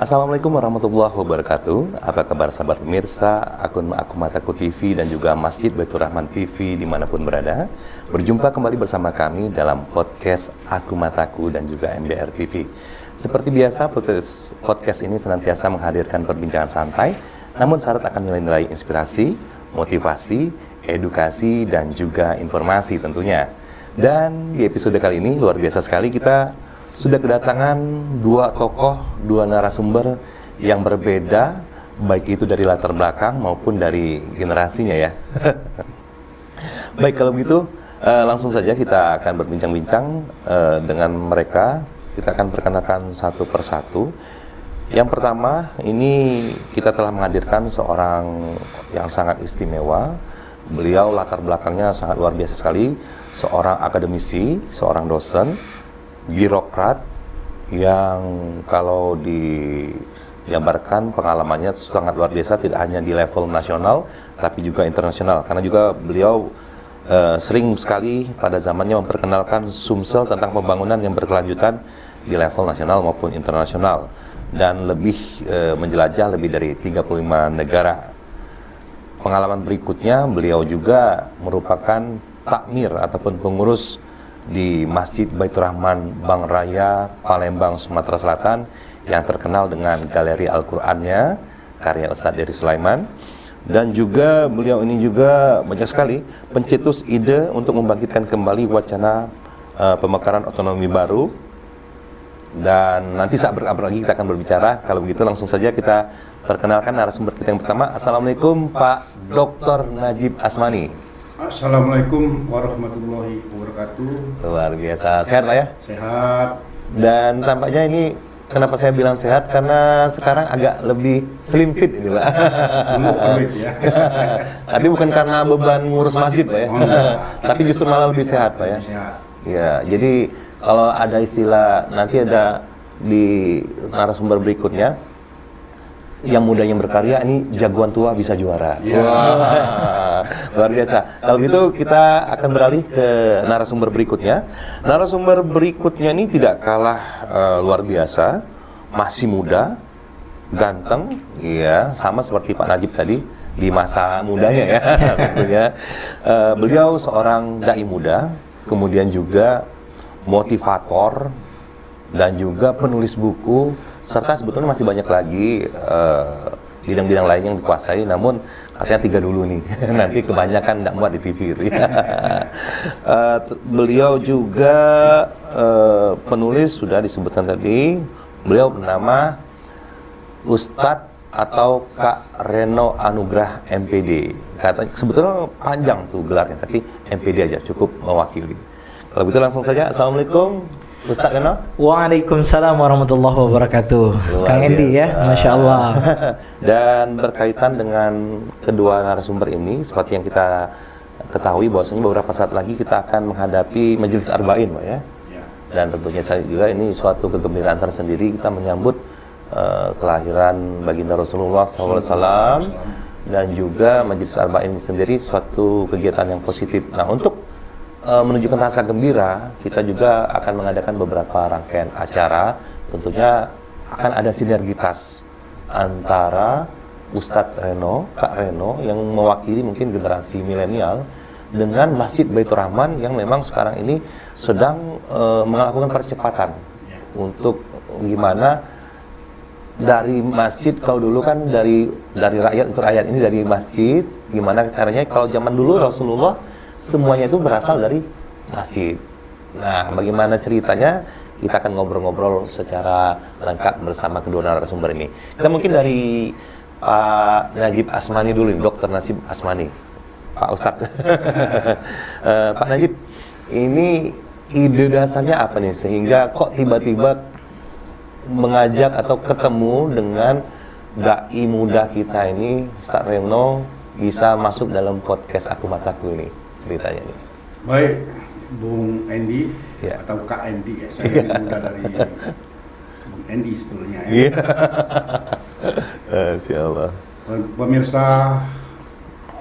Assalamualaikum warahmatullahi wabarakatuh. Apa kabar sahabat pemirsa akun Aku Mataku TV dan juga Masjid Baitur Rahman TV dimanapun berada. Berjumpa kembali bersama kami dalam podcast Aku Mataku dan juga MBR TV. Seperti biasa, podcast ini senantiasa menghadirkan perbincangan santai, namun syarat akan nilai-nilai inspirasi, motivasi, edukasi, dan juga informasi tentunya. Dan di episode kali ini luar biasa sekali, kita sudah kedatangan dua tokoh, dua narasumber yang berbeda, baik itu dari latar belakang maupun dari generasinya ya. Baik, kalau begitu langsung saja kita akan berbincang-bincang dengan mereka. Kita akan perkenalkan satu persatu. Yang pertama, ini kita telah menghadirkan seorang yang sangat istimewa. Beliau latar belakangnya sangat luar biasa sekali, seorang akademisi, seorang dosen, birokrat yang kalau digambarkan pengalamannya sangat luar biasa, tidak hanya di level nasional tapi juga internasional, karena juga beliau sering sekali pada zamannya memperkenalkan Sumsel tentang pembangunan yang berkelanjutan di level nasional maupun internasional, dan lebih menjelajah lebih dari 35 negara. Pengalaman berikutnya, beliau juga merupakan takmir ataupun pengurus di Masjid Baitur Rahman Bank Raya, Palembang, Sumatera Selatan, yang terkenal dengan galeri Al-Qur'annya karya Ustadz Dery Sulaiman. Dan juga beliau ini juga banyak sekali pencetus ide untuk membangkitkan kembali wacana pemekaran otonomi baru. Dan nanti saat berapa lagi kita akan berbicara. Kalau begitu langsung saja kita perkenalkan narasumber kita yang pertama. Assalamualaikum Pak Dr. Najib Asmani. Assalamualaikum warahmatullahi wabarakatuh. Luar biasa, sehat Pak ya? Sehat. Dan tampaknya ini, kenapa saya bilang sehat? Karena sekarang agak lebih slim fit ini Pak. Ya. Tapi bukan karena beban ngurus masjid Pak ya. Tapi justru malah lebih sehat Pak ya. Sehat. Ya, jadi kalau ada istilah, nanti ada di narasumber berikutnya, yang muda yang berkarya ini jagoan tua bisa juara. Yeah. Wah, luar biasa. Kalau gitu kita akan beralih ke narasumber berikutnya. Narasumber berikutnya ini tidak kalah luar biasa, masih muda, ganteng, ya sama seperti Pak Najib tadi di masa mudanya ya. Tentunya beliau seorang dai muda, kemudian juga motivator dan juga penulis buku, serta sebetulnya masih banyak lagi bidang-bidang lain yang dikuasai, namun katanya 3 dulu nih. Nanti kebanyakan tidak muat di TV gitu ya. Beliau juga penulis, sudah disebutkan tadi, beliau bernama Ustadz atau Kak Reno Anugrah MPD. Katanya sebetulnya panjang tuh gelarnya, tapi MPD aja cukup mewakili. Kalau begitu langsung saja, Assalamualaikum Ustaz Reno. Waalaikumsalam warahmatullahi wabarakatuh. Kang Endi ya, Masya Allah. Dan berkaitan dengan kedua narasumber ini, seperti yang kita ketahui bahwasanya beberapa saat lagi kita akan menghadapi Majelis Arba'in Pak ya. Dan tentunya saya juga ini suatu kegembiraan tersendiri, kita menyambut kelahiran baginda Rasulullah SAW, dan juga Majelis Arba'in sendiri suatu kegiatan yang positif. Nah, untuk menunjukkan rasa gembira, kita juga akan mengadakan beberapa rangkaian acara. Tentunya akan ada sinergitas antara Ustadz Reno, Kak Reno yang mewakili mungkin generasi milenial, dengan Masjid Baitur Rahman yang memang sekarang ini sedang melakukan percepatan untuk gimana dari masjid. Kalau dulu kan dari rakyat untuk rakyat, ini dari masjid. Gimana caranya? Kalau zaman dulu Rasulullah semuanya itu berasal dari masjid. Nah, bagaimana ceritanya? Kita akan ngobrol-ngobrol secara lengkap bersama kedua narasumber ini. Kita mungkin dari Pak Najib Asmani dulu, Dr. Najib Asmani, Pak Ustadz. Pak Najib, ini ide dasarnya apa nih sehingga kok tiba-tiba mengajak atau ketemu dengan dai muda kita ini, Ustadz Reno, bisa masuk dalam podcast Aku Mataku ini? Ceritanya nih. Baik, Bung Endi ya, atau Kak Endi ya. Saya lebih muda dari Bung Endi sebenarnya ya. Insyaallah. Pemirsa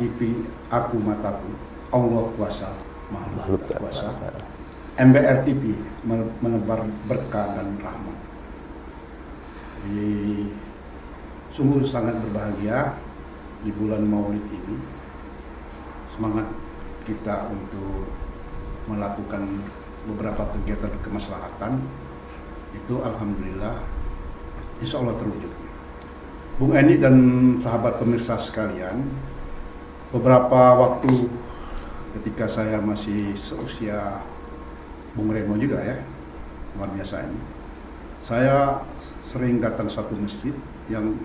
TV Aku Mataku, Allah kuasa, makhluk tak kuasa. MBR TV menebar berkah dan rahmat. Jadi sungguh sangat berbahagia di bulan Maulid ini. Semangat kita untuk melakukan beberapa kegiatan kemaslahatan itu alhamdulillah insya Allah terwujud. Bung Eni dan sahabat pemirsa sekalian, beberapa waktu ketika saya masih seusia Bung Reno juga ya, luar biasa ini, saya sering datang satu masjid yang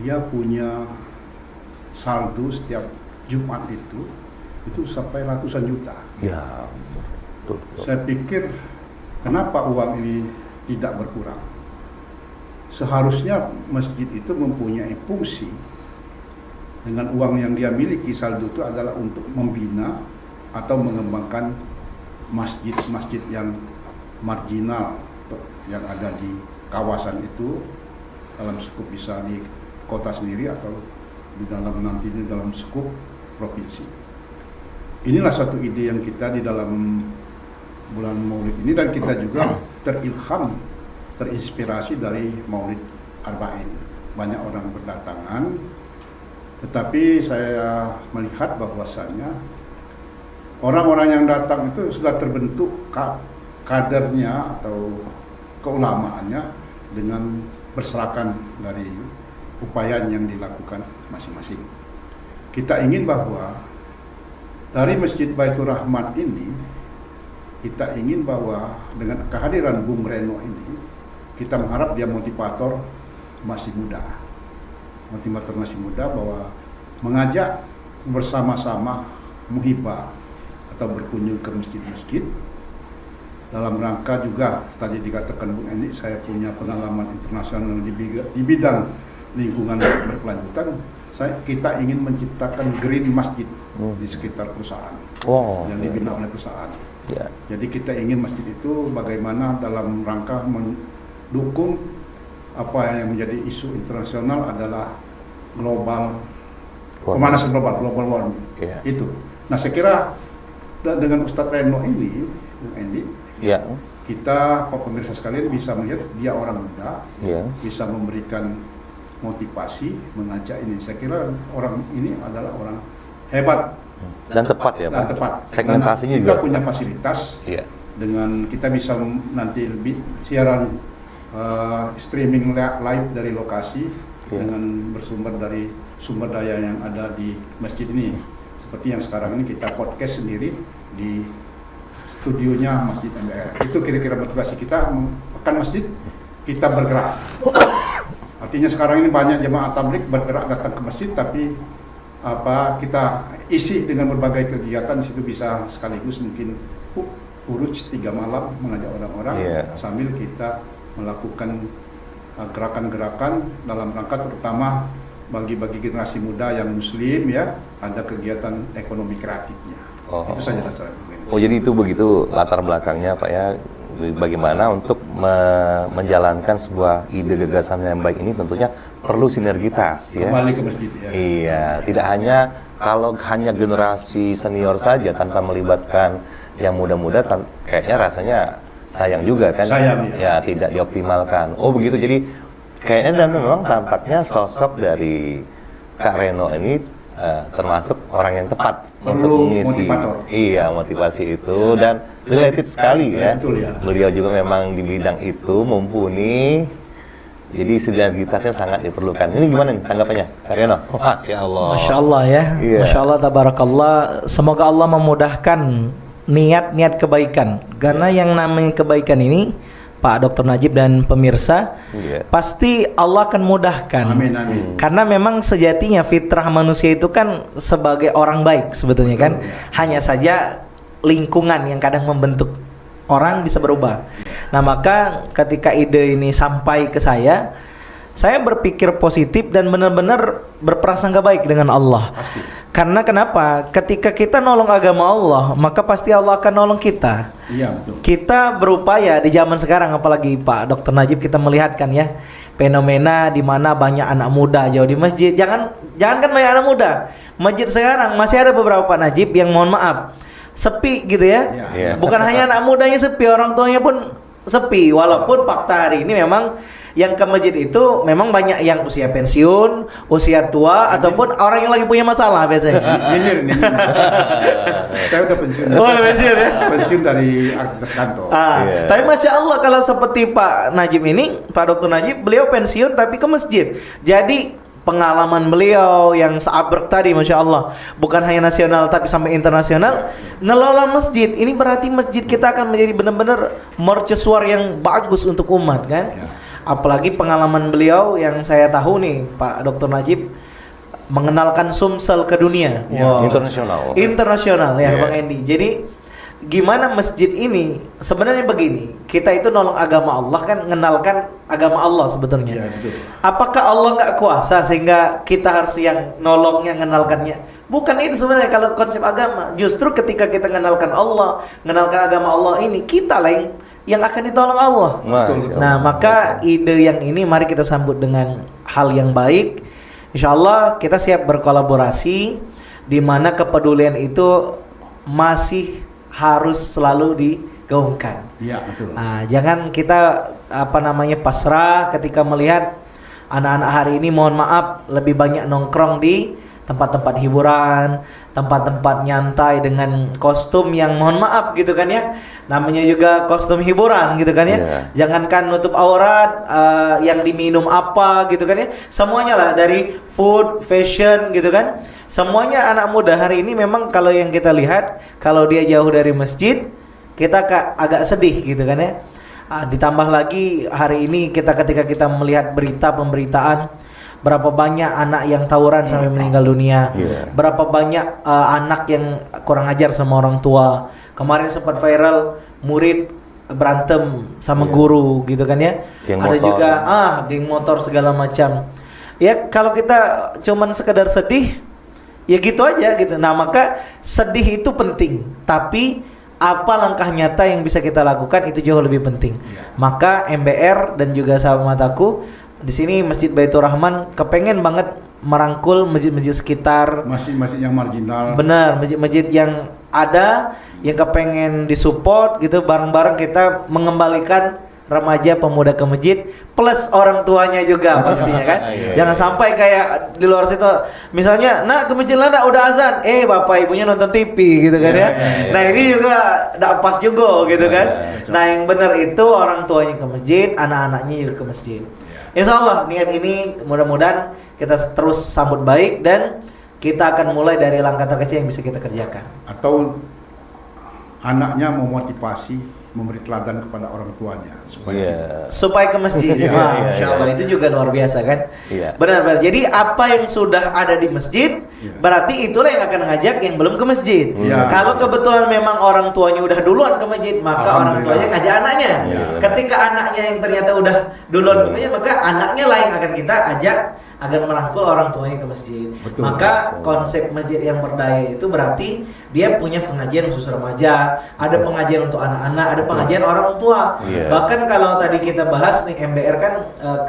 dia punya saldo setiap Jumat itu sampai ratusan juta. Ya, betul. Saya pikir kenapa uang ini tidak berkurang? Seharusnya masjid itu mempunyai fungsi dengan uang yang dia miliki, saldo itu adalah untuk membina atau mengembangkan masjid-masjid yang marginal yang ada di kawasan itu, dalam skup bisa di kota sendiri atau di dalam nantinya dalam skup provinsi. Inilah suatu ide yang kita di dalam bulan Maulid ini, dan kita juga terinspirasi dari Maulid Arba'in. Banyak orang berdatangan, tetapi saya melihat bahwasannya orang-orang yang datang itu sudah terbentuk kadernya atau keulamaannya dengan berserakan dari upaya yang dilakukan masing-masing. Kita ingin bahwa dari Masjid Baitur Rahmat ini, kita ingin bahwa dengan kehadiran Bung Reno ini, kita mengharap dia motivator masih muda bahwa mengajak bersama-sama muhibah atau berkunjung ke masjid-masjid dalam rangka juga tadi dikatakan Bung Eni, saya punya pengalaman internasional di bidang lingkungan berkelanjutan. Kita ingin menciptakan green masjid di sekitar perusahaan yang dibina oleh perusahaan. Ya. Jadi kita ingin masjid itu bagaimana dalam rangka mendukung apa yang menjadi isu internasional adalah pemanasan global warming. Ya. Itu. Nah, saya kira dengan Ustadz Reno ini, Bung Endi, Ya. kita pemirsa sekalian bisa melihat dia orang muda, Ya. bisa memberikan motivasi, mengajak ini. Saya kira orang ini adalah orang hebat Dan tepat ya, dan Pak. tepat. Segmentasinya Dan kita juga. punya fasilitas. Iya. Dengan kita bisa nanti lebih siaran streaming live dari lokasi dengan bersumber dari sumber daya yang ada di masjid ini. Seperti yang sekarang ini kita podcast sendiri di studionya Masjid MBR. Itu kira-kira motivasi kita akan masjid, kita bergerak. Artinya sekarang ini banyak jemaah tabligh bergerak datang ke masjid, tapi kita isi dengan berbagai kegiatan. Di situ bisa sekaligus mungkin uruj 3 malam mengajak orang-orang sambil kita melakukan gerakan-gerakan dalam rangka terutama bagi generasi muda yang muslim ya, ada kegiatan ekonomi kreatifnya. Itu saja saya. Jadi itu begitu latar belakangnya Pak ya, bagaimana untuk menjalankan sebuah ide gagasan yang baik ini tentunya perlu sinergitas ya. Kembali ke masjid ya. Iya, tidak hanya kalau hanya generasi senior saja tanpa melibatkan yang muda-muda, kayaknya rasanya sayang juga kan. Sayang, ya. Tidak dioptimalkan. Oh begitu, jadi kayaknya dan memang tampaknya sosok dari Kak Reno ini termasuk orang yang tepat untuk mengisi motivasi itu dan related sekali ya. Betul, ya. Beliau juga memang di bidang itu mumpuni. Jadi sinergitasnya sangat diperlukan. Ini gimana nih tanggapannya, Kak Reno? Masya Allah. Masya Allah ya. Iya. Masya Allah, tabarakallah. Semoga Allah memudahkan niat-niat kebaikan. Karena yang namanya kebaikan ini, Pak Dr. Najib dan pemirsa, pasti Allah akan mudahkan. Amin, amin. Karena memang sejatinya fitrah manusia itu kan sebagai orang baik sebetulnya kan. Hanya saja lingkungan yang kadang membentuk orang bisa berubah. Nah, maka ketika ide ini sampai ke saya berpikir positif dan benar-benar berprasangka baik dengan Allah. Pasti. Karena kenapa? Ketika kita nolong agama Allah, maka pasti Allah akan nolong kita. Iya, betul. Kita berupaya di zaman sekarang, apalagi Pak Dr. Najib, kita melihatkan ya fenomena di mana banyak anak muda jauh di masjid. Jangan kan banyak anak muda. Masjid sekarang masih ada beberapa Pak Najib yang mohon maaf sepi gitu ya. Iya. Bukan hanya anak mudanya sepi, orang tuanya pun sepi. Walaupun fakta hari ini memang yang ke masjid itu memang banyak yang usia pensiun, usia tua, ataupun orang yang lagi punya masalah biasanya. Ini. Saya udah pensiun. Oh, udah pensiun ya? Pensiun dari aktivitas kantor. Tapi Masya Allah kalau seperti Pak Najib ini, Pak Dr. Najib, beliau pensiun tapi ke masjid. Jadi pengalaman beliau yang seabrek tadi, Masya Allah, bukan hanya nasional tapi sampai internasional, ngelola masjid. Ini berarti masjid kita akan menjadi benar-benar mercusuar yang bagus untuk umat kan. Apalagi pengalaman beliau yang saya tahu nih, Pak Dr. Najib mengenalkan Sumsel ke dunia. Internasional ya, Bang Endi. Jadi gimana masjid ini sebenarnya begini, kita itu nolong agama Allah kan, mengenalkan agama Allah sebetulnya. Apakah Allah nggak kuasa sehingga kita harus yang nolongnya, mengenalkannya? Bukan itu sebenarnya kalau konsep agama. Justru ketika kita mengenalkan Allah, mengenalkan agama Allah ini, kita lah yang akan ditolong Allah. Nah, maka ide yang ini mari kita sambut dengan hal yang baik. Insya Allah kita siap berkolaborasi, di mana kepedulian itu masih harus selalu digaungkan. Iya, betul. Nah, jangan kita pasrah ketika melihat anak-anak hari ini, mohon maaf, lebih banyak nongkrong di tempat-tempat hiburan, tempat-tempat nyantai dengan kostum yang mohon maaf gitu kan ya, namanya juga kostum hiburan gitu kan ya. Jangankan nutup aurat, yang diminum apa gitu kan ya, semuanya lah, dari food, fashion gitu kan, semuanya anak muda hari ini memang kalau yang kita lihat, kalau dia jauh dari masjid, kita agak sedih gitu kan ya. Ditambah lagi hari ini ketika kita melihat berita pemberitaan, berapa banyak anak yang tawuran sampai meninggal dunia, berapa banyak anak yang kurang ajar sama orang tua. Kemarin sempat viral murid berantem sama guru gitu kan ya. Ada juga geng motor segala macam. Ya kalau kita cuman sekedar sedih, ya gitu aja gitu. Nah, maka sedih itu penting, tapi apa langkah nyata yang bisa kita lakukan itu jauh lebih penting. Maka MBR dan juga sahabat mataku di sini Masjid Baitur Rahman kepengen banget merangkul masjid-masjid sekitar, masjid-masjid yang marginal. Benar, masjid-masjid yang ada yang kepengen disupport gitu, bareng-bareng kita mengembalikan remaja pemuda ke masjid plus orang tuanya juga pastinya kan. Jangan sampai kayak di luar situ misalnya, nah ke masjid lah udah azan, bapak ibunya nonton TV gitu kan ya. Nah ini juga tidak pas juga gitu kan. Nah yang benar itu orang tuanya ke masjid, anak-anaknya juga ke masjid. Insya Allah niat ini mudah-mudahan kita terus sambut baik dan kita akan mulai dari langkah terkecil yang bisa kita kerjakan. Atau anaknya memotivasi, memberi teladan kepada orang tuanya supaya ke masjid. Insya Allah itu juga luar biasa kan. Benar-benar. Jadi apa yang sudah ada di masjid, berarti itulah yang akan ngajak yang belum ke masjid. Kalau kebetulan memang orang tuanya udah duluan ke masjid, maka orang tuanya ngajak anaknya. Ketika anaknya yang ternyata udah duluan ke masjid, maka anaknya lah yang akan kita ajak agar merangkul orang tuanya ke masjid. Maka konsep masjid yang berdaya itu berarti dia punya pengajian khusus remaja, ada pengajian untuk anak-anak, ada pengajian orang tua. Bahkan kalau tadi kita bahas nih MBR kan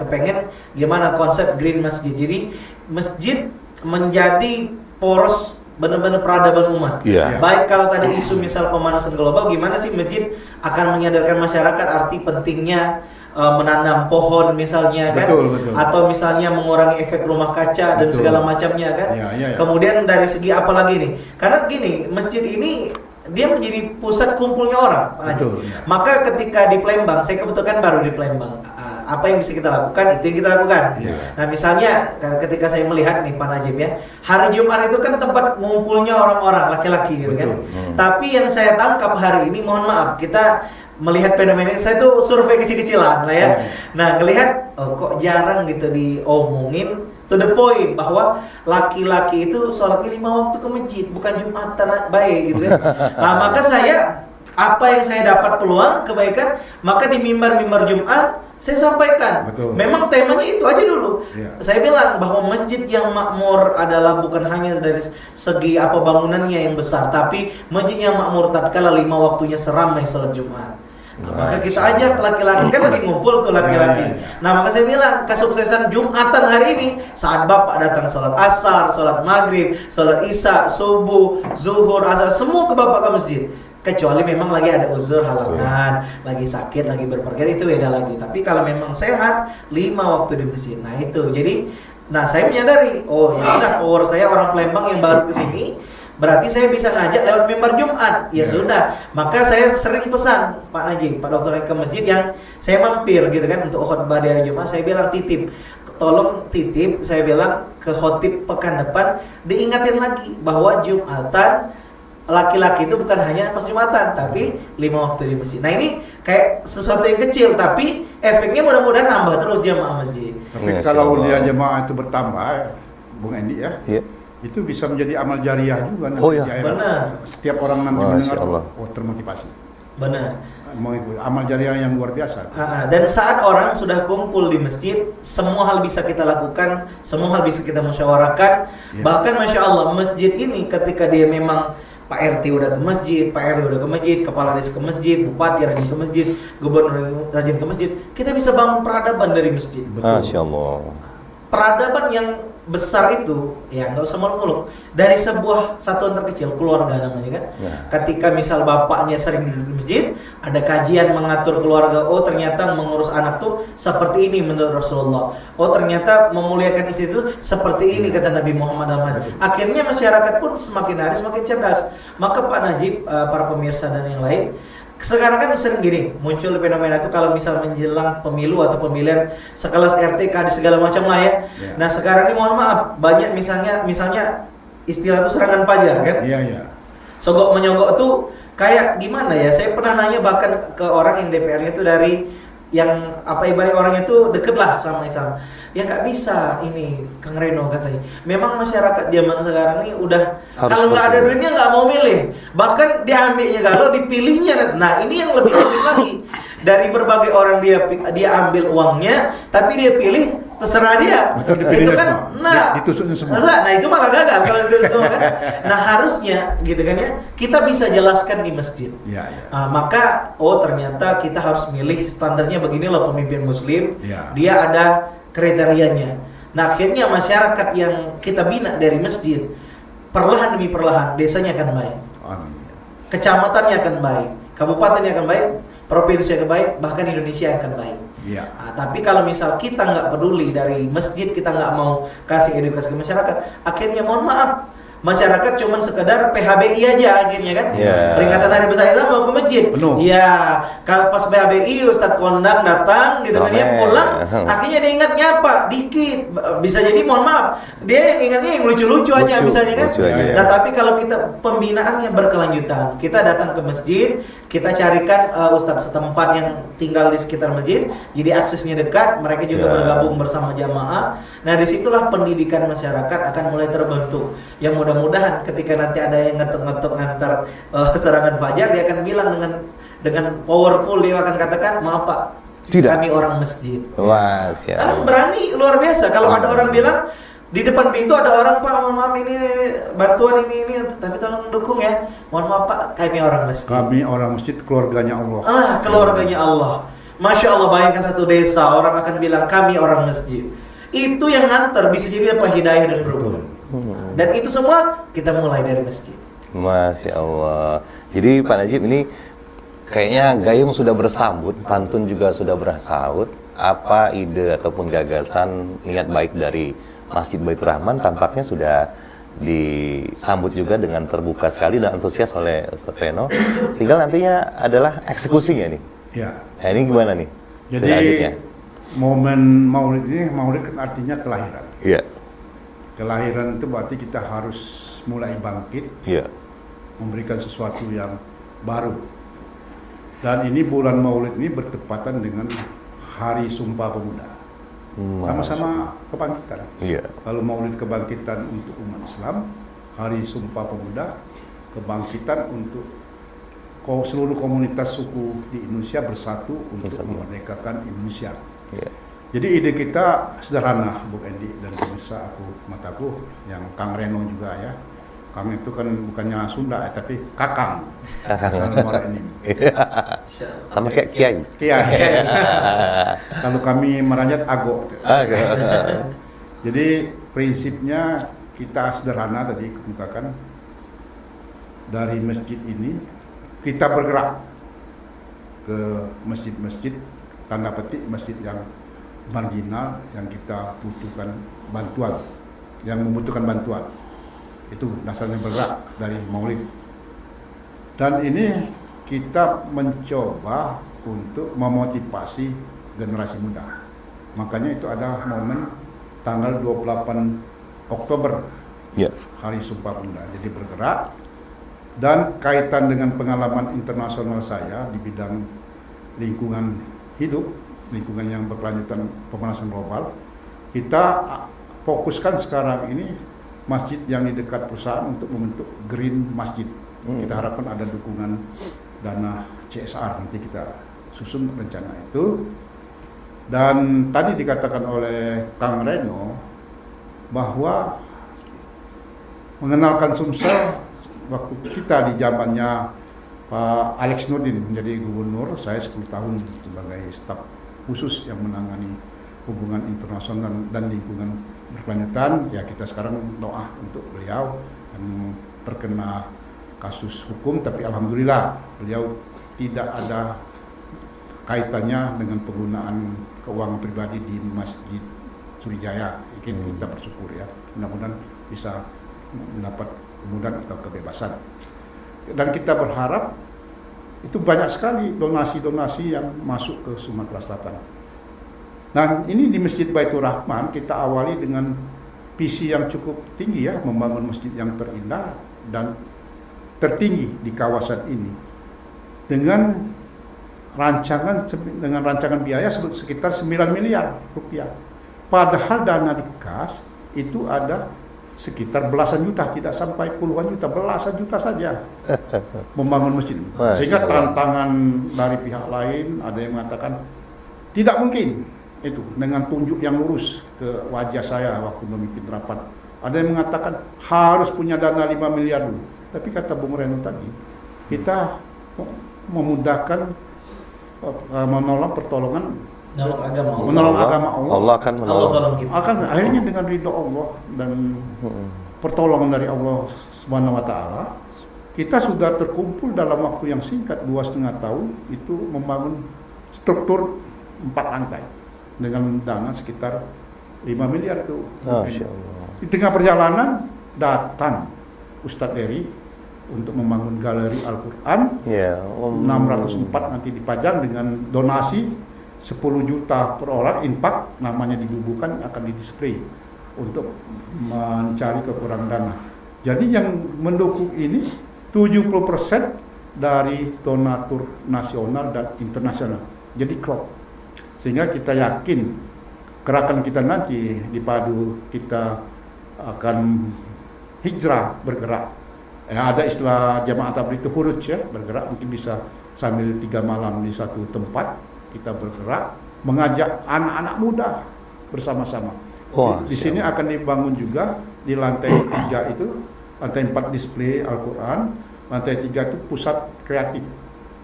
kepengen gimana konsep green masjid. Jadi masjid menjadi poros benar-benar peradaban umat. Baik kalau tadi isu misal pemanasan global, gimana sih masjid akan menyadarkan masyarakat arti pentingnya menanam pohon misalnya kan, atau misalnya mengurangi efek rumah kaca dan segala macamnya kan. Kemudian dari segi apa lagi nih? Karena gini, masjid ini dia menjadi pusat kumpulnya orang. Maka ketika di Palembang, saya kebetulan baru di Palembang, apa yang bisa kita lakukan itu yang kita lakukan. Nah misalnya ketika saya melihat nih Pak Najib ya, hari Jumat itu kan tempat ngumpulnya orang-orang laki-laki gitu kan. Tapi yang saya tangkap hari ini, mohon maaf, kita melihat fenomena, saya tuh survei kecil-kecilan lah ya. Nah, ngelihat kok jarang gitu diomongin to the point bahwa laki-laki itu sholatnya 5 waktu ke masjid, bukan Jumatan baik gitu ya. Nah, maka saya apa yang saya dapat peluang kebaikan, maka di mimbar-mimbar Jumat saya sampaikan. Memang temanya itu aja dulu. Saya bilang bahwa masjid yang makmur adalah bukan hanya dari segi apa bangunannya yang besar, tapi masjid yang makmur tatkala 5 waktunya seramai sholat Jumat. Maka kita ajak laki-laki, kan lagi ngumpul tuh laki-laki. Nah maka saya bilang kesuksesan Jumatan hari ini saat bapak datang sholat asar, sholat maghrib, sholat isya, subuh, zuhur, asar, semua ke bapak ke masjid. kecuali memang lagi ada uzur halangan, lagi sakit, lagi berpergian, itu beda lagi. Tapi kalau memang sehat 5 waktu di masjid. Nah itu, jadi saya menyadari, oh ya sudah, power saya orang Palembang yang baru ke sini, berarti saya bisa ngajak lewat mimbar Jumat. Ya sudah, maka saya sering pesan Pak Najib, Pak Dokter ke masjid yang saya mampir gitu kan untuk khotbah di hari Jumat, saya bilang titip, tolong titip, saya bilang ke khotib pekan depan diingatin lagi bahwa Jumatan laki-laki itu bukan hanya pas Jumatan, tapi 5 waktu di masjid. Nah ini kayak sesuatu yang kecil, tapi efeknya mudah-mudahan nambah terus jamaah masjid. Tapi kalau dia jemaah itu bertambah, Bung Endi ya, itu bisa menjadi amal jariah juga nanti di akhirat. Benar. Setiap orang nanti mendengar tuh, termotivasi. Benar. Amal jariah yang luar biasa. Dan saat orang sudah kumpul di masjid, semua hal bisa kita lakukan, semua hal bisa kita musyawarahkan. Bahkan Masya Allah, masjid ini ketika dia memang Pak RT udah ke masjid, Pak RW udah ke masjid, Kepala Desa ke masjid, Bupati rajin ke masjid, Gubernur rajin ke masjid, kita bisa bangun peradaban dari masjid. Masya Allah. Peradaban yang besar itu, ya nggak usah muluk-muluk, dari sebuah satuan terkecil, keluarga namanya kan. Ketika misal bapaknya sering duduk di masjid, ada kajian mengatur keluarga, oh ternyata mengurus anak tuh seperti ini menurut Rasulullah, oh ternyata memuliakan istri itu seperti ini kata Nabi Muhammad SAW. Akhirnya masyarakat pun semakin hari semakin cerdas. Maka Pak Najib, para pemirsa dan yang lain, sekarang kan sering gini, muncul fenomena itu kalau misal menjelang pemilu atau pemilihan sekelas RT, KD segala macam lah ya. Nah sekarang ini mohon maaf, banyak misalnya istilah itu serangan pajar kan? Iya. Sogok menyogok tuh kayak gimana ya? Saya pernah nanya bahkan ke orang yang DPR-nya itu dari yang ibarat orangnya itu deket lah sama Islam. Ya nggak bisa ini Kang Reno katanya. Memang masyarakat zaman sekarang ini udah kalau nggak ada duitnya nggak mau milih. Bahkan diambilnya kalau dipilihnya. Nah ini yang lebih penting lagi. Dari berbagai orang dia ambil uangnya, tapi dia pilih terserah dia. Betul, dipilih itu kan, ditusuknya semua. Nah itu malah gagal kalau ditusuk semua kan. Nah harusnya gitu kan ya, kita bisa jelaskan di masjid. Maka ternyata kita harus milih standarnya begini loh pemimpin Muslim. Dia ada kriterianya. Nah akhirnya masyarakat yang kita bina dari masjid, perlahan demi perlahan desanya akan baik, kecamatannya akan baik, kabupatennya akan baik, provinsi akan baik, bahkan Indonesia akan baik. Tapi kalau misal kita nggak peduli dari masjid, kita nggak mau kasih edukasi ke masyarakat, akhirnya mohon maaf, masyarakat cuman sekedar PHBI aja akhirnya kan. Peringatan Hari Besar Islam mau ke masjid. Kalau pas PHBI Ustadz Kondang datang gitu kan ya, pulang akhirnya dia ingatnya apa? Dikit. Bisa jadi mohon maaf, dia yang ingatnya yang lucu-lucu aja misalnya kan. Nah, tapi kalau kita pembinaannya berkelanjutan, kita datang ke masjid, kita carikan ustadz setempat yang tinggal di sekitar masjid, jadi aksesnya dekat, mereka juga bergabung bersama jamaah. Nah, disitulah pendidikan masyarakat akan mulai terbentuk. Yang mudah-mudahan ketika nanti ada yang ngetuk-ngetuk ngantar serangan fajar, dia akan bilang dengan powerful, dia akan katakan, maaf Pak, kami orang masjid. Karena berani luar biasa. Kalau ada orang bilang di depan pintu ada orang, Pak, mohon maaf ini bantuan ini, tapi tolong dukung ya. Mohon maaf Pak, kami orang masjid. Kami orang masjid, keluarganya Allah. Keluarganya Allah. Masya Allah, bayangkan satu desa orang akan bilang kami orang masjid. Itu yang nganter bisa jadi apa hidayah dan berubah. Dan itu semua kita mulai dari masjid. Masya Allah. Jadi Pak Najib ini kayaknya gayung sudah bersambut, pantun juga sudah bersaut. Apa ide ataupun gagasan niat baik dari Masjid Baitur Rahman tampaknya sudah disambut juga dengan terbuka sekali dan antusias oleh Ustadz Reno. Tinggal nantinya adalah eksekusinya nih. Nah, ini gimana nih? Jadi momen maulid ini, maulid kan artinya kelahiran. Kelahiran itu berarti kita harus mulai bangkit, memberikan sesuatu yang baru. Dan ini bulan maulid ini bertepatan dengan Hari Sumpah Pemuda. Sama-sama kebangkitan. Kalau maulid kebangkitan untuk umat Islam, Hari Sumpah Pemuda kebangkitan untuk seluruh komunitas suku di Indonesia bersatu untuk memerdekakan Indonesia. Jadi ide kita sederhana, Bung Endi dan pemirsa mataku, yang Kang Reno juga ya. Kang itu kan bukannya Sunda tapi Kakang. Asal Muara ini. Sama kayak Kiai. Kalau kami meranjat Ago. Jadi prinsipnya kita sederhana tadi kemukakan, dari masjid ini kita bergerak ke masjid-masjid, tanda petik masjid yang marginal, yang kita butuhkan bantuan, yang membutuhkan bantuan. Itu dasarnya bergerak dari Maulid. Dan ini kita mencoba untuk memotivasi generasi muda. Makanya itu ada momen tanggal 28 Oktober, Hari Sumpah Pemuda. Jadi bergerak, dan kaitan dengan pengalaman internasional saya di bidang lingkungan hidup, lingkungan yang berkelanjutan pemanasan global, kita fokuskan sekarang ini masjid yang di dekat perusahaan untuk membentuk green masjid. Kita harapkan ada dukungan dana CSR, nanti kita susun rencana itu. Dan tadi dikatakan oleh Kang Reno bahwa mengenalkan Sumsel waktu kita di zamannya Pak Alex Nurdin menjadi gubernur, saya 10 tahun sebagai staf khusus yang menangani hubungan internasional dan lingkungan berkelanjutan. Ya, kita sekarang doa untuk beliau yang terkena kasus hukum, tapi alhamdulillah beliau tidak ada kaitannya dengan penggunaan keuangan pribadi di Masjid Surijaya. Kita bersyukur ya, mudah-mudahan bisa mendapat kemudahan atau kebebasan. Dan kita berharap itu banyak sekali donasi-donasi yang masuk ke Sumatera Selatan. Dan ini di Masjid Baitur Rahman kita awali dengan visi yang cukup tinggi ya, membangun masjid yang terindah dan tertinggi di kawasan ini dengan rancangan biaya sekitar 9 miliar rupiah. Padahal dana di kas itu ada sekitar belasan juta, tidak sampai puluhan juta, belasan juta saja membangun masjid. Sehingga tantangan dari pihak lain, ada yang mengatakan tidak mungkin itu dengan tunjuk yang lurus ke wajah saya waktu memimpin rapat. Ada yang mengatakan harus punya dana 5 miliar dulu. Tapi kata Bung Reno tadi, kita memudahkan menolong pertolongan, menolong agama Allah. Allah akan menolong. Akan akhirnya dengan ridho Allah dan pertolongan dari Allah Subhanahu wa taala, kita sudah terkumpul dalam waktu yang singkat 2,5 tahun itu membangun struktur 4 lantai dengan dana sekitar 5 miliar itu. Di tengah perjalanan datang Ustadz Eri untuk membangun galeri Al-Quran, 604 nanti dipajang dengan donasi 10 juta per orang, infak namanya dibubuhkan, akan didisplay untuk mencari kekurangan dana. Jadi yang mendukung ini 70% dari donatur nasional dan internasional. Jadi klop. Sehingga kita yakin gerakan kita nanti dipadu, kita akan hijrah, bergerak. Ya, ada istilah jamaah tabligh itu huruj ya, bergerak, mungkin bisa sambil 3 malam di satu tempat kita bergerak, mengajak anak-anak muda bersama-sama. Di sini akan dibangun juga di lantai 3 itu, lantai 4 display Al-Quran, lantai 3 itu pusat kreatif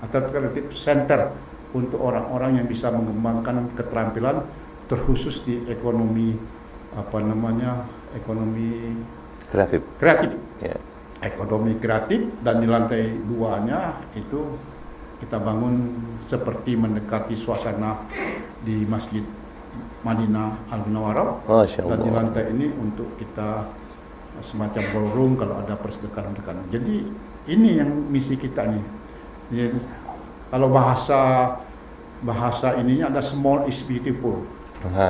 atau kreatif center untuk orang-orang yang bisa mengembangkan keterampilan terkhusus di ekonomi ekonomi kreatif. Ekonomi kreatif. Dan di lantai 2-nya itu kita bangun seperti mendekati suasana di Masjid Madinah Al-Munawwarah. Dan di lantai ini untuk kita semacam ballroom kalau ada persedekahan. Jadi ini yang misi kita nih. Jadi, kalau bahasa ininya ada small is beautiful.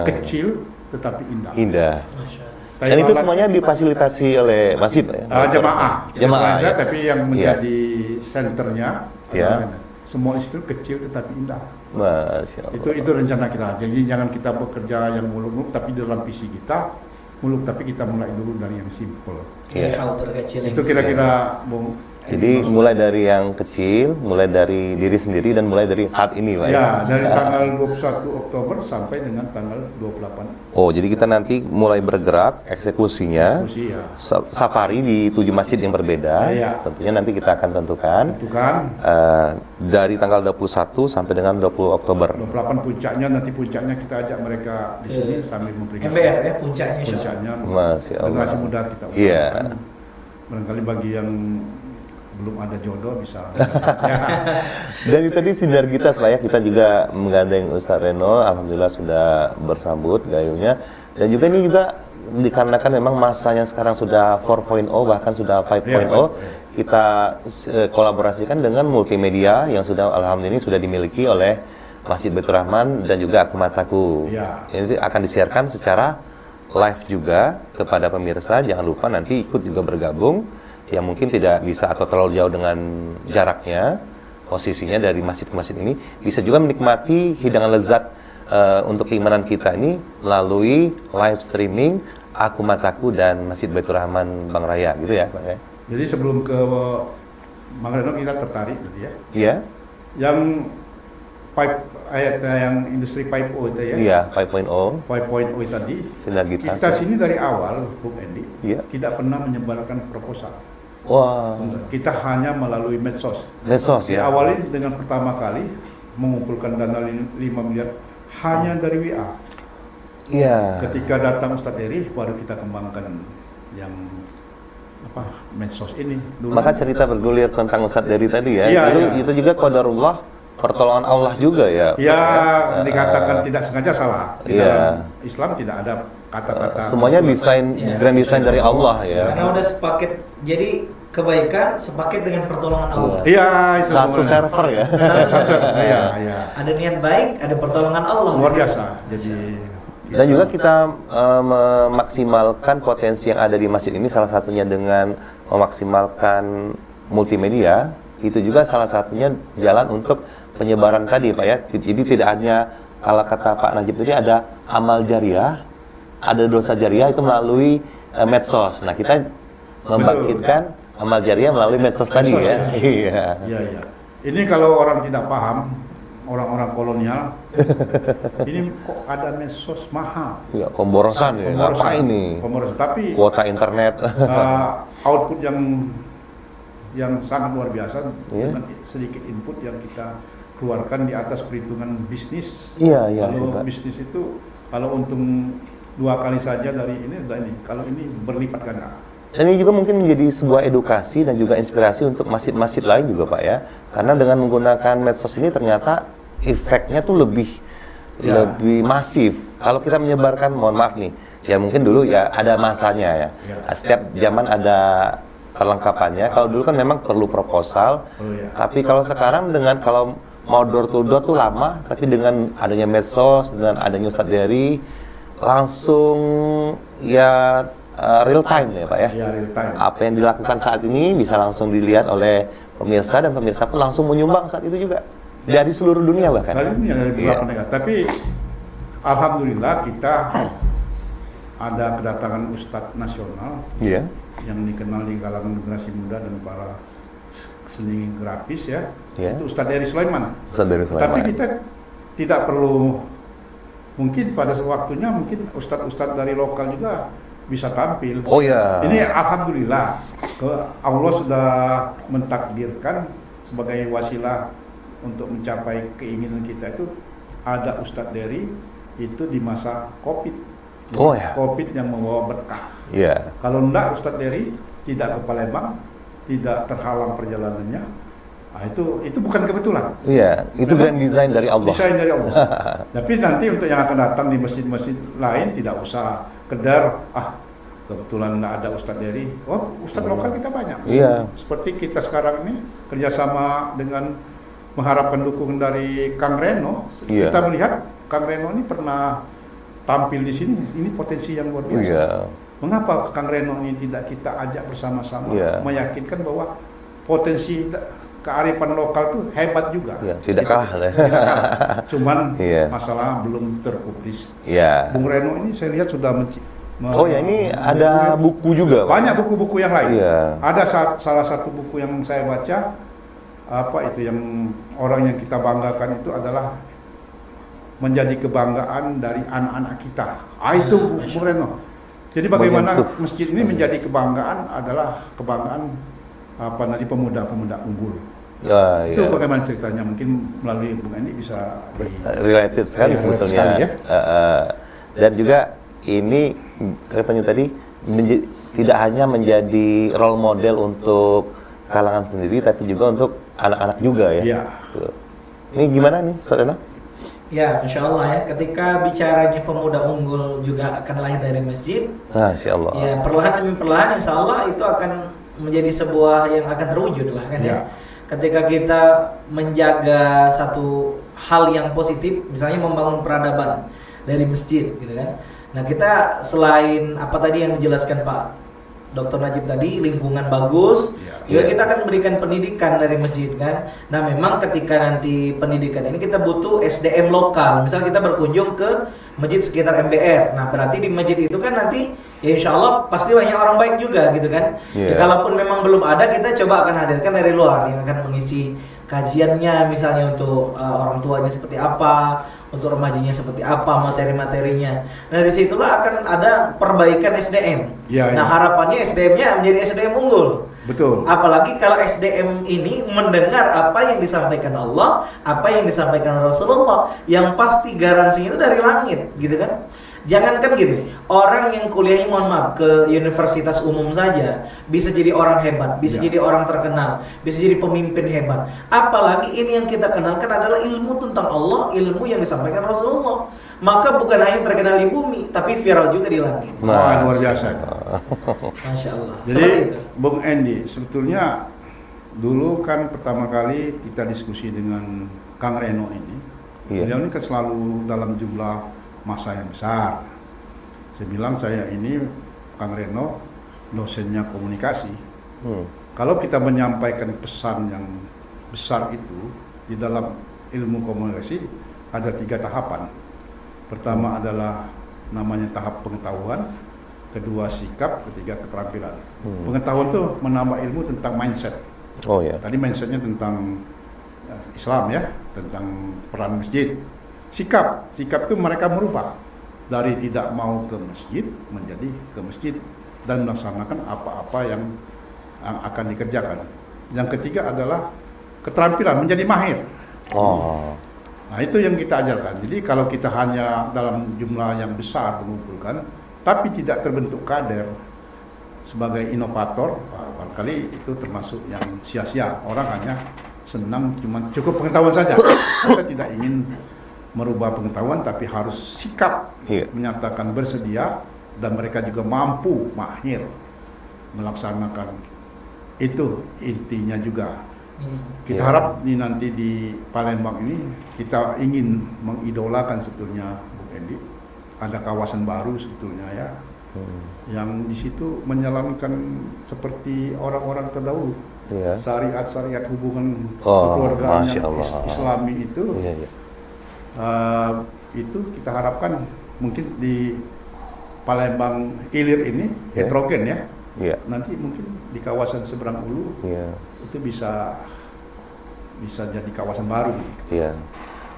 Kecil tetapi indah. Dan itu semuanya difasilitasi oleh masjid ya? Jamaah ya. Tapi yang menjadi senternya semua itu kecil tetapi indah. Masya Allah. Itu rencana kita. Jadi jangan kita bekerja yang muluk-muluk, tapi dalam visi kita muluk, tapi kita mulai dulu dari yang simple. Hal terkecil. Itu kira-kira Bung. Jadi mulai dari yang kecil, mulai dari diri sendiri, dan mulai dari saat ini Pak. Ya, dari tanggal 21 Oktober sampai dengan tanggal 28. Oh, jadi kita nanti mulai bergerak eksekusinya. Safari di 7 masjid yang berbeda. Tentunya nanti kita akan tentukan. Dari tanggal 21 sampai dengan 20 Oktober. 28 puncaknya, nanti puncaknya kita ajak mereka di sini sambil memperingati. MBR ya puncaknya. Masya Allah. Generasi muda kita. Barangkali bagi yang belum ada jodoh bisa. Ya. Dan itu tadi sinergitas Pak ya, kita juga menggandeng Ustaz Reno, alhamdulillah sudah bersambut gayunya. Dan juga ini juga dikarenakan memang masanya sekarang sudah 4.0 bahkan sudah 5.0, kita kolaborasikan dengan multimedia yang sudah alhamdulillah ini sudah dimiliki oleh Masjid Baitur Rahman dan juga Aku Mataku. Ya. Ini akan disiarkan secara live juga kepada pemirsa. Jangan lupa nanti ikut juga bergabung yang mungkin tidak bisa atau terlalu jauh dengan jaraknya posisinya dari masjid ke masjid ini, bisa juga menikmati hidangan lezat untuk keimanan kita ini melalui live streaming Aku Mataku dan Masjid Baitur Rahman Bang Raya gitu ya Pak ya. Jadi sebelum ke Bang Reno kita tertarik gitu ya. Iya. Yang yang industri 5.0 itu ya. Iya, 5.0. 5.0 tadi. Sinergitas. Kita sini dari awal, Bung Endi, Iya. tidak pernah menyebarkan proposal. Wah. Kita hanya melalui medsos. Medsos ya. Diawali dengan pertama kali mengumpulkan dana 5 miliar hanya dari WA. Iya. Ketika datang Ustadz Eri, baru kita kembangkan yang medsos ini. Dulu Maka cerita bergulir tentang Ustadz Dery tadi ya. Iya, iya. Itu juga qadarullah, pertolongan Allah juga ya. Ya, dikatakan tidak sengaja salah. Di Iya. dalam Islam tidak ada kata-kata. Semuanya desain, grand design dari Allah ya. Karena udah sepaket, jadi kebaikan sepaket dengan pertolongan Allah. Iya, itu Satu benar. server ya. Iya, iya. Ada niat baik, ada pertolongan Allah. Luar biasa. Jadi Dan juga kita memaksimalkan potensi yang ada di masjid ini, salah satunya dengan memaksimalkan multimedia. Itu juga salah satunya jalan untuk penyebaran tadi Pak ya. Jadi tidak hanya kalau kata Pak Najib tadi ada amal jariah, ada dosa jariah itu melalui medsos. Nah kita membangkitkan amal jariah melalui medsos tadi Medsos, ya. ya. Iya. Iya, iya. Ini kalau orang tidak paham, orang-orang kolonial, ini kok ada medsos mahal. Ya, pemborosan ya. Apa ini? Pemborosan. Tapi Kuota internet. output yang sangat luar biasa Iya. dengan sedikit input yang kita keluarkan di atas perhitungan bisnis. Iya, iya. Kalau Pak. bisnis itu kalau untung 2 kali saja dari ini sudah ini. Kalau ini berlipat ganda. Dan ini juga mungkin menjadi sebuah edukasi dan juga inspirasi untuk masjid-masjid lain juga Pak ya. Karena dengan menggunakan medsos ini ternyata efeknya tuh lebih masif. Kalau kita menyebarkan, mohon maaf nih, ya mungkin dulu ya ada masanya ya. Setiap zaman ada perlengkapannya. Kalau dulu kan memang perlu proposal. Tapi kalau sekarang dengan kalau mau door to door tuh lama, tapi dengan adanya medsos, dengan adanya Ustadz Dery, langsung ya real time ya Pak ya. Ya, real time. Apa yang dilakukan saat ini bisa langsung dilihat oleh pemirsa dan pemirsa pun langsung menyumbang saat itu juga dari seluruh dunia bahkan. Dari dunia, dari beberapa negara. Tapi alhamdulillah kita ada kedatangan Ustadz nasional Iya. yang dikenal di kalangan generasi muda dan para seni grafis ya. Iya. Itu Ustadz Dery Sulaiman. Ustadz Dery Sulaiman. Tapi kita tidak perlu, mungkin pada waktunya mungkin ustadz-ustadz dari lokal juga bisa tampil. Oh ya. Ini alhamdulillah Allah sudah mentakdirkan sebagai wasilah untuk mencapai keinginan kita itu ada Ustadz Dery itu di masa Covid. Oh ya. Covid yang membawa berkah. Iya. Kalau enggak Ustadz Dery tidak ke Palembang, tidak terhalang perjalanannya. Nah, itu bukan kebetulan. Iya, itu grand design dari Allah. Desain dari Allah. Tapi nanti untuk yang akan datang di masjid-masjid lain tidak usah kedar kebetulan nggak ada Ustadz Dery. Oh, Ustadz lokal kita banyak. Iya. Seperti kita sekarang ini kerjasama dengan mengharapkan dukungan dari Kang Reno. Iya. Kita melihat Kang Reno ini pernah tampil di sini. Ini potensi yang luar biasa. Iya. Mengapa Kang Reno ini tidak kita ajak bersama-sama Iya. meyakinkan bahwa potensi kearifan lokal itu hebat juga. Iya, tidak kalah lah. Tidak kalah. Cuman Iya. masalah belum terpublis. Iya. Bung Reno ini saya lihat sudah Oh ya, ini ada buku juga Pak. banyak buku-buku yang lain. Iya. Ada salah satu buku yang saya baca yang orang yang kita banggakan itu adalah menjadi kebanggaan dari anak-anak kita. Itu Bung Reno. Jadi bagaimana Menyentuh. masjid ini menjadi kebanggaan adalah kebanggaan pemuda-pemuda unggul. Ya, Itu iya. bagaimana ceritanya? Mungkin melalui Bung Andi bisa Related sekali Iya, related sebetulnya. sekali, ya. Dan juga ini katanya tadi tidak hanya menjadi role model untuk kalangan sendiri, tapi juga untuk anak-anak juga ya. Iya. Tuh. Ini gimana nih, Ustaz Reno? Ya, Masya Allah ya, ketika bicaranya pemuda unggul juga akan lahir dari masjid, Masya Allah. ya perlahan demi perlahan insya Allah itu akan menjadi sebuah yang akan terwujud lah kan ya. Ya. Ketika kita menjaga satu hal yang positif, misalnya membangun peradaban dari masjid gitu kan. Nah kita selain apa tadi yang dijelaskan Pak Dr. Najib tadi, lingkungan bagus, juga kita akan memberikan pendidikan dari masjid kan. Nah memang ketika nanti pendidikan ini kita butuh SDM lokal. Misalnya kita berkunjung ke masjid sekitar MBR. Nah berarti di masjid itu kan nanti ya insya Allah pasti banyak orang baik juga gitu kan. Ya, kalaupun memang belum ada, kita coba akan hadirkan dari luar yang akan mengisi kajiannya, misalnya untuk orang tuanya seperti apa, untuk remajanya seperti apa, materi-materinya. Nah disitulah akan ada perbaikan SDM. Nah harapannya SDM-nya menjadi SDM unggul. Betul. Apalagi kalau SDM ini mendengar apa yang disampaikan Allah, apa yang disampaikan Rasulullah, yang pasti garansinya itu dari langit, gitu kan? Jangankan gini, orang yang kuliahnya mohon maaf ke universitas umum saja bisa jadi orang hebat, bisa jadi orang terkenal, bisa jadi pemimpin hebat. Apalagi ini yang kita kenalkan adalah ilmu tentang Allah, ilmu yang disampaikan Rasulullah. Maka bukan hanya terkenal di bumi, tapi viral juga di langit. Wah, luar biasa itu. Masya Allah. Jadi, Bung Andy, sebetulnya dulu kan pertama kali kita diskusi dengan Kang Reno ini. Beliau ini kan selalu dalam jumlah masa yang besar. Saya bilang saya ini Kang Reno dosennya komunikasi. Kalau kita menyampaikan pesan yang besar itu di dalam ilmu komunikasi ada 3 tahapan. Pertama adalah namanya tahap pengetahuan, kedua sikap, ketiga keterampilan. Pengetahuan itu menambah ilmu tentang mindset. Oh ya. Tadi mindsetnya tentang Islam ya, tentang peran masjid. Sikap itu mereka merubah dari tidak mau ke masjid menjadi ke masjid dan melaksanakan apa-apa yang akan dikerjakan. Yang ketiga adalah keterampilan, menjadi mahir. Nah itu yang kita ajarkan. Jadi kalau kita hanya dalam jumlah yang besar mengumpulkan, tapi tidak terbentuk kader sebagai inovator, barangkali itu termasuk yang sia-sia. Orang hanya senang cuma cukup pengetahuan saja. Kita tidak ingin merubah pengetahuan, tapi harus sikap menyatakan bersedia dan mereka juga mampu, mahir melaksanakan. Itu intinya juga. Kita harap nanti di Palembang ini kita ingin mengidolakan sebetulnya Bung Andy. Ada kawasan baru sebetulnya ya, yang di situ menjalankan seperti orang-orang terdahulu. Syariat hubungan keluarga Islami itu. Itu kita harapkan mungkin di Palembang Ilir ini heterogen ya. Nanti mungkin di kawasan seberang Ulu itu bisa jadi kawasan baru.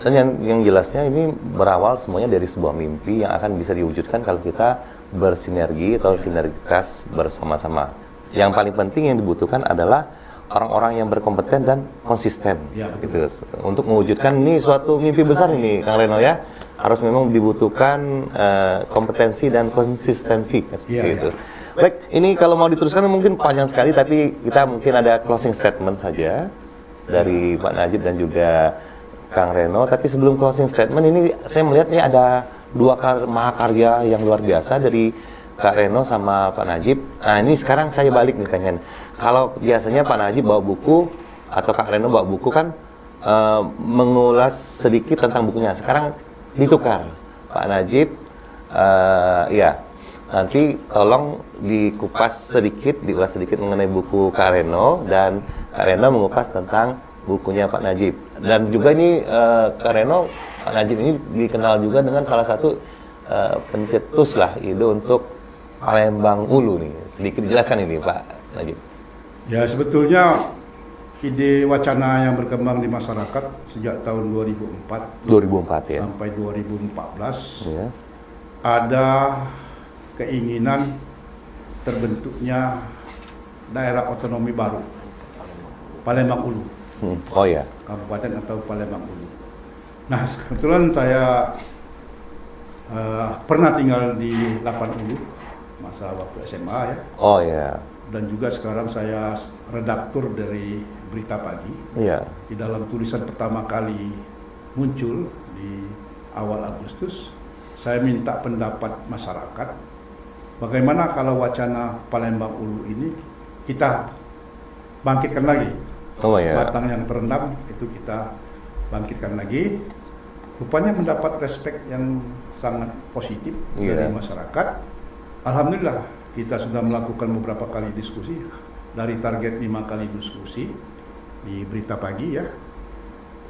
Dan yang jelasnya ini berawal semuanya dari sebuah mimpi yang akan bisa diwujudkan kalau kita bersinergi atau sinergitas bersama-sama. Yang paling penting yang dibutuhkan adalah orang-orang yang berkompeten dan konsisten, gitu. Untuk mewujudkan ini suatu mimpi besar ini, Kang Reno ya, harus memang dibutuhkan kompetensi dan konsistensi, gitu. Baik, ini kalau mau diteruskan mungkin panjang sekali, tapi kita mungkin ada closing statement saja dari Pak Najib dan juga Kang Reno. Tapi sebelum closing statement ini, saya melihat ini ada 2 mahakarya yang luar biasa dari Kak Reno sama Pak Najib. Nah ini sekarang saya balik nih pengen. Kalau biasanya Pak Najib bawa buku atau Kak Reno bawa buku kan mengulas sedikit tentang bukunya. Sekarang ditukar. Pak Najib, nanti tolong dikupas sedikit, diulas sedikit mengenai buku Kak Reno, dan Kak Reno mengupas tentang bukunya Pak Najib. Dan juga ini Kak Reno, Pak Najib ini dikenal juga dengan salah satu pencetus lah ide untuk Palembang Ulu nih. Sedikit dijelaskan ini Pak Najib. Ya sebetulnya ide wacana yang berkembang di masyarakat sejak tahun 2004 ya. Sampai 2014 ada keinginan terbentuknya daerah otonomi baru Palembang Ulu. Kabupaten atau Palembang Ulu. Nah kebetulan saya pernah tinggal di 8 Ulu masa waktu SMA ya. dan juga sekarang saya redaktur dari Berita Pagi. Iya. Di dalam tulisan pertama kali muncul di awal Agustus, saya minta pendapat masyarakat bagaimana kalau wacana Palembang Ulu ini kita bangkitkan lagi. Oh ya. Batang yang terendam itu kita bangkitkan lagi. Rupanya mendapat respek yang sangat positif dari masyarakat. Alhamdulillah kita sudah melakukan beberapa kali diskusi, dari target 5 kali diskusi di Berita Pagi ya,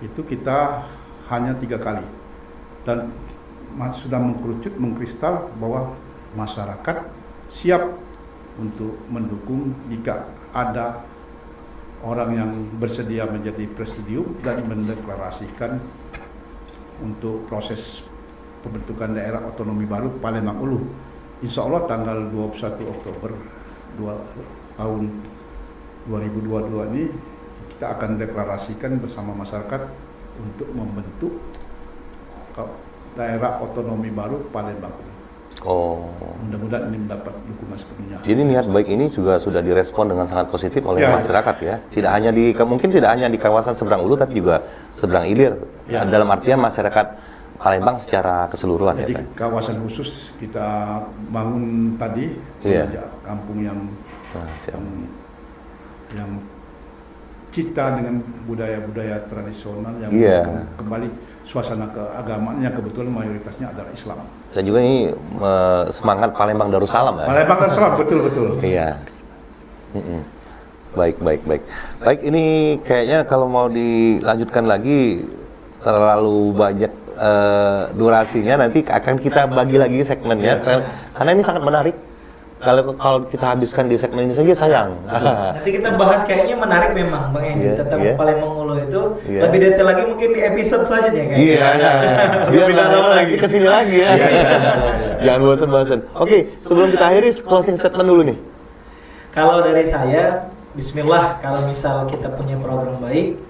itu kita hanya 3 kali, dan sudah mengkerucut, mengkristal bahwa masyarakat siap untuk mendukung jika ada orang yang bersedia menjadi presidium dan mendeklarasikan untuk proses pembentukan daerah otonomi baru Palembang Ulu. Insya Allah tanggal 21 Oktober tahun 2022 ini kita akan deklarasikan bersama masyarakat untuk membentuk daerah otonomi baru Palembang Ulu. Oh. Mudah-mudahan ini mendapat dukungan sepenuhnya. Jadi niat baik ini juga sudah direspon dengan sangat positif oleh masyarakat ya. Tidak hanya mungkin tidak hanya di kawasan seberang Ulu, tapi juga seberang Ilir. Ya. Dalam artian masyarakat Palembang secara keseluruhan. Jadi ya, kawasan khusus kita bangun tadi, kampung yang cita dengan budaya-budaya tradisional yang kembali suasana keagamaan yang kebetulan mayoritasnya adalah Islam. Dan juga ini semangat Palembang Darussalam. Palembang Darussalam, betul-betul. Iya. Baik. Baik, ini kayaknya kalau mau dilanjutkan lagi terlalu banyak durasinya, nanti akan kita bagi lagi segmennya karena ini sangat menarik. Kalau kita habiskan di segmen ini saja sayang. Nanti kita bahas, kayaknya menarik memang Bang Endi tentang Palembang Ulu itu. Lebih detail lagi mungkin di episode selanjutnya kayaknya. Iya. Biar pindah lagi ke sini lagi ya. Jangan bosan-bosan. Oke, sebelum kita akhiri closing statement dulu nih. Kalau dari saya, bismillah, kalau misal kita punya program baik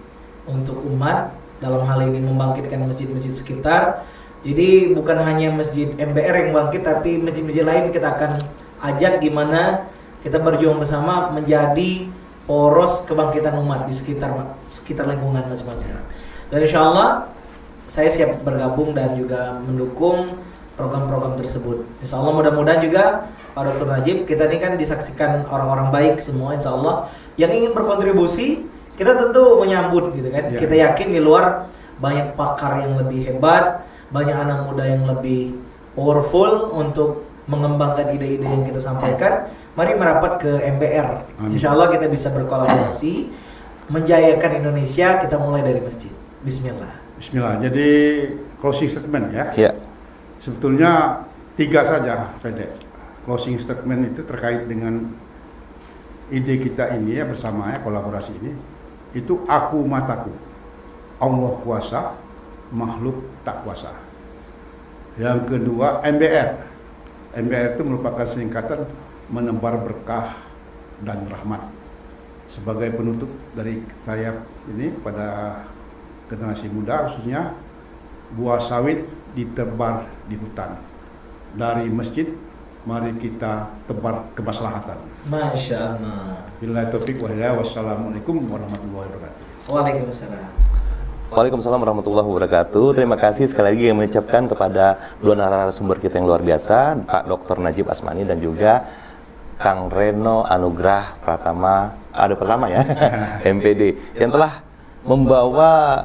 untuk umat, dalam hal ini membangkitkan masjid-masjid sekitar. Jadi bukan hanya masjid MBR yang bangkit, tapi masjid-masjid lain kita akan ajak gimana kita berjuang bersama menjadi poros kebangkitan umat di sekitar lingkungan masing-masing. Dan insya Allah saya siap bergabung dan juga mendukung program-program tersebut. Insya Allah mudah-mudahan juga Pak Dr. Najib, kita ini kan disaksikan orang-orang baik semua, insya Allah yang ingin berkontribusi, kita tentu menyambut gitu kan. Kita yakin di luar banyak pakar yang lebih hebat, banyak anak muda yang lebih powerful untuk mengembangkan ide-ide yang kita sampaikan. Mari merapat ke MBR. Insya Allah kita bisa berkolaborasi menjayakan Indonesia. Kita mulai dari masjid. Bismillah. Jadi closing statement ya. Sebetulnya 3 saja pendek. Closing statement itu terkait dengan ide kita ini ya, bersama ya, kolaborasi ini. Itu aku mataku, Allah kuasa, makhluk tak kuasa. Yang kedua MBR. MBR itu merupakan singkatan menebar berkah dan rahmat. Sebagai penutup dari saya ini pada generasi muda khususnya, buah sawit ditebar di hutan. Dari masjid mari kita tebar kemaslahatan. Masya Allah. Billahi taufiq wal hidayah. Wassalamualaikum warahmatullahi wabarakatuh. Waalaikumsalam. Waalaikumsalam warahmatullahi wabarakatuh. Terima kasih sekali lagi yang mengucapkan kepada dua narasumber kita yang luar biasa, Pak Dr. Najib Asmani dan juga Kang Reno Anugrah Pratama ya, MPD, yang telah membawa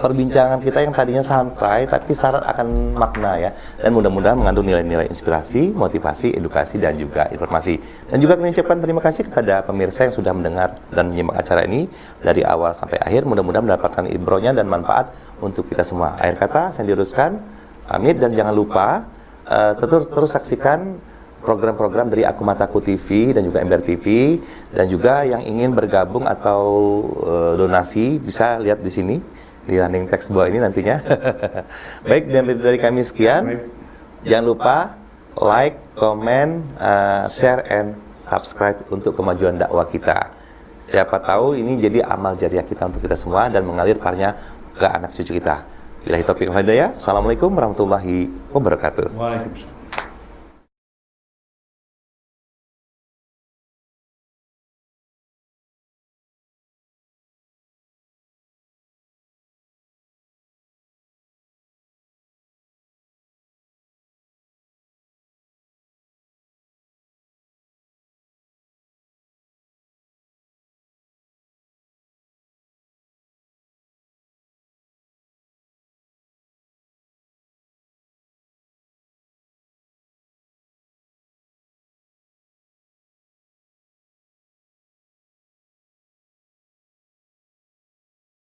perbincangan kita yang tadinya santai tapi syarat akan makna ya, dan mudah-mudahan mengandung nilai-nilai inspirasi, motivasi, edukasi dan juga informasi. Dan juga mengucapkan terima kasih kepada pemirsa yang sudah mendengar dan menyimak acara ini dari awal sampai akhir. Mudah-mudahan mendapatkan ibrohnya dan manfaat untuk kita semua. Akhir kata saya diruskan, pamit, dan jangan lupa terus saksikan program-program dari Aku Mataku TV dan juga MBR TV, dan juga yang ingin bergabung atau donasi bisa lihat di sini di running text bawah ini nantinya. Baik, dari kami sekian. Jangan lupa like, comment, share, and subscribe untuk kemajuan dakwah kita. Siapa tahu ini jadi amal jariah kita untuk kita semua dan mengalir parnya ke anak cucu kita. Billahi taufiq wal hidayah. Assalamualaikum warahmatullahi wabarakatuh. Waalaikumsalam.